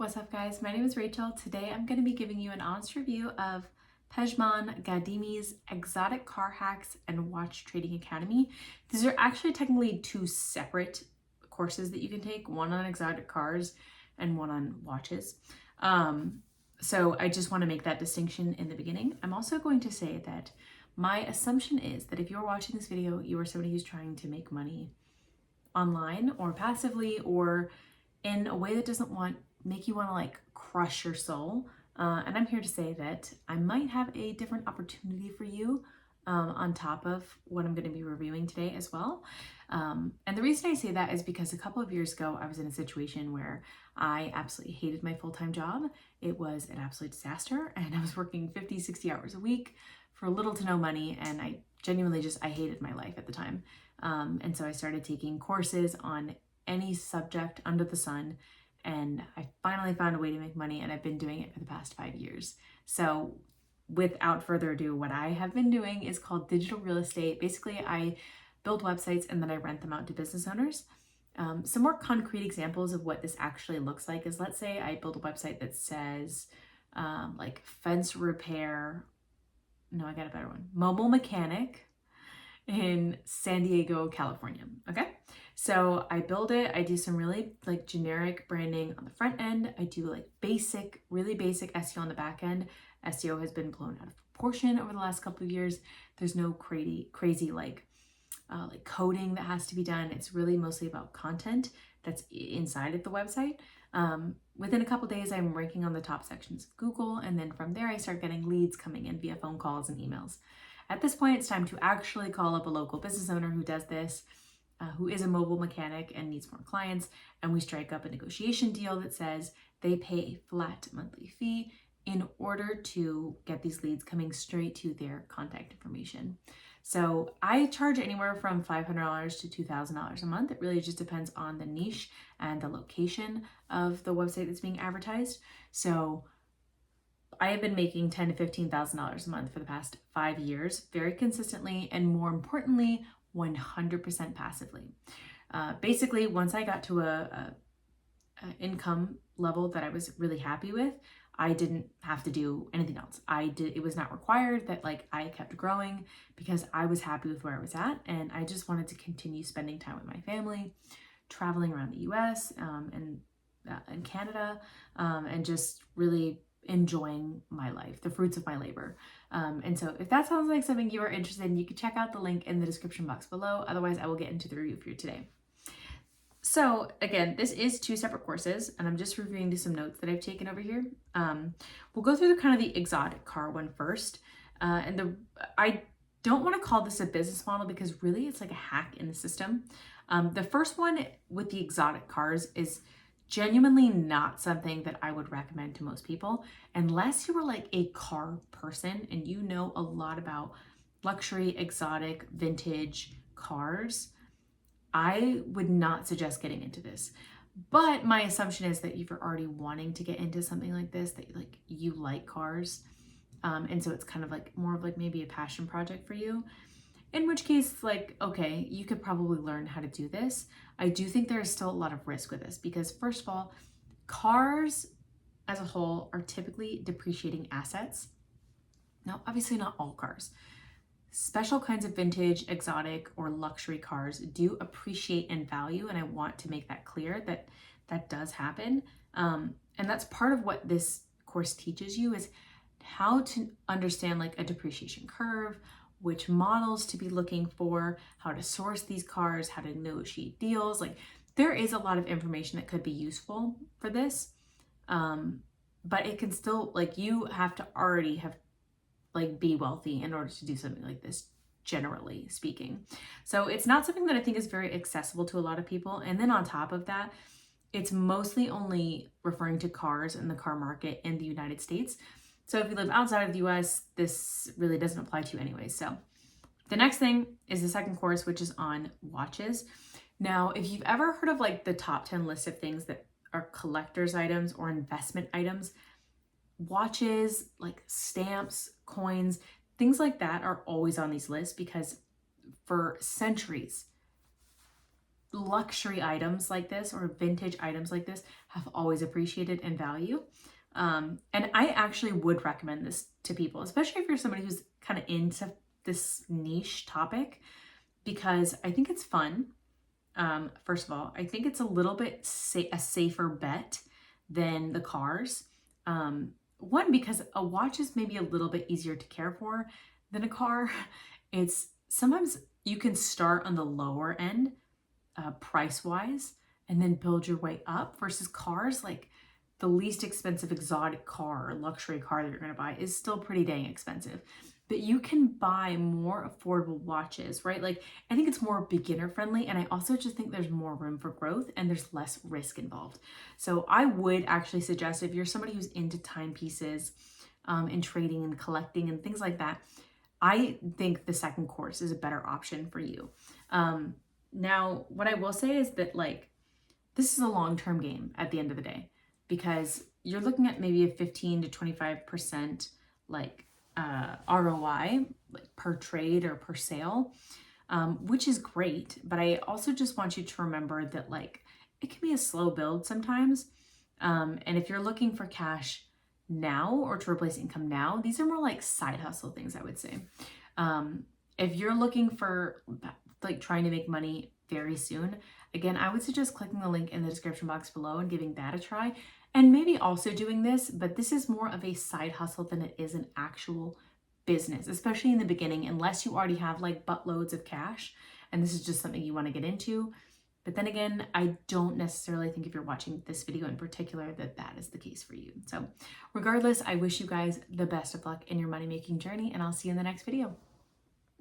What's up, guys? My name is Rachel. Today I'm going to be giving you an honest review of Pejman Ghadimi's Exotic Car Hacks and Watch Trading Academy. These are actually technically two separate courses that you can take, one on exotic cars and one on watches. So I just want to make that distinction in the beginning. I'm also going to say that my assumption is that if you're watching this video, you are somebody who's trying to make money online or passively or in a way that doesn't make you want to like crush your soul. And I'm here to say that I might have a different opportunity for you on top of what I'm going to be reviewing today as well. And the reason I say that is because a couple of years ago, I was in a situation where I absolutely hated my full-time job. It was an absolute disaster, and I was working 50, 60 hours a week for little to no money, and I genuinely I hated my life at the time. And so I started taking courses on any subject under the sun, and I finally found a way to make money, and I've been doing it for the past 5 years. So without further ado, what I have been doing is called digital real estate. Basically, I build websites and then I rent them out to business owners. Some more concrete examples of what this actually looks like is, let's say I build a website that says like fence repair, no, I got a better one, mobile mechanic in San Diego, California. Okay. So I build it. I do some really like generic branding on the front end. I do like really basic SEO on the back end. SEO has been blown out of proportion over the last couple of years. There's no crazy like coding that has to be done. It's really mostly about content that's inside of the website. Within a couple of days, I'm ranking on the top sections of Google. And then from there, I start getting leads coming in via phone calls and emails. At this point, it's time to actually call up a local business owner who does this, who is a mobile mechanic and needs more clients. And we strike up a negotiation deal that says they pay a flat monthly fee in order to get these leads coming straight to their contact information. So I charge anywhere from $500 to $2,000 a month. It really just depends on the niche and the location of the website that's being advertised. So I have been making $10,000 to $15,000 a month for the past 5 years, very consistently, and more importantly, 100% passively. Basically, once I got to a income level that I was really happy with, I didn't have to do anything else. It was not required that like I kept growing because I was happy with where I was at, and I just wanted to continue spending time with my family, traveling around the US and Canada, and just really enjoying my life, the fruits of my labor. And so if that sounds like something you are interested in, you can check out the link in the description box below. Otherwise, I will get into the review for you today. So again, this is two separate courses, and I'm just reviewing some notes that I've taken over here. We'll go through kind of the exotic car one first. I don't want to call this a business model because really it's like a hack in the system. The first one with the exotic cars is genuinely not something that I would recommend to most people unless you were like a car person and you know a lot about luxury, exotic, vintage cars. I would not suggest getting into this. But my assumption is that if you're already wanting to get into something like this, that you like cars, and so it's kind of like more of like maybe a passion project for you, in which case, like, okay, you could probably learn how to do this. I do think there is still a lot of risk with this because, first of all, cars as a whole are typically depreciating assets. Now, obviously not all cars. Special kinds of vintage, exotic, or luxury cars do appreciate in value, and I want to make that clear that that does happen. And that's part of what this course teaches you is how to understand like a depreciation curve, which models to be looking for, how to source these cars, how to negotiate deals. Like there is a lot of information that could be useful for this, but it can still like you have to already have be wealthy in order to do something like this, generally speaking. So it's not something that I think is very accessible to a lot of people. And then on top of that, it's mostly only referring to cars and the car market in the United States. So if you live outside of the US, this really doesn't apply to you anyway. So the next thing is the second course, which is on watches. Now, if you've ever heard of like the top 10 list of things that are collector's items or investment items, watches, like stamps, coins, things like that are always on these lists because for centuries, luxury items like this or vintage items like this have always appreciated in value. And I actually would recommend this to people, especially if you're somebody who's kind of into this niche topic, because I think it's fun. First of all, I think it's a little bit a safer bet than the cars. One, because a watch is maybe a little bit easier to care for than a car. It's sometimes you can start on the lower end, price wise, and then build your way up, versus cars, like the least expensive exotic car or luxury car that you're going to buy is still pretty dang expensive. But you can buy more affordable watches, right? Like, I think it's more beginner friendly, and I also just think there's more room for growth and there's less risk involved. So I would actually suggest, if you're somebody who's into timepieces and trading and collecting and things like that, I think the second course is a better option for you. Now, what I will say is that, like, this is a long-term game at the end of the day, because you're looking at maybe a 15 to 25% like ROI, like per trade or per sale, which is great. But I also just want you to remember that, like, it can be a slow build sometimes. And if you're looking for cash now or to replace income now, these are more like side hustle things, I would say. If you're looking for like trying to make money very soon, again, I would suggest clicking the link in the description box below and giving that a try. And maybe also doing this, but this is more of a side hustle than it is an actual business, especially in the beginning, unless you already have like buttloads of cash and this is just something you want to get into. But then again, I don't necessarily think if you're watching this video in particular that that is the case for you. So regardless, I wish you guys the best of luck in your money-making journey, and I'll see you in the next video.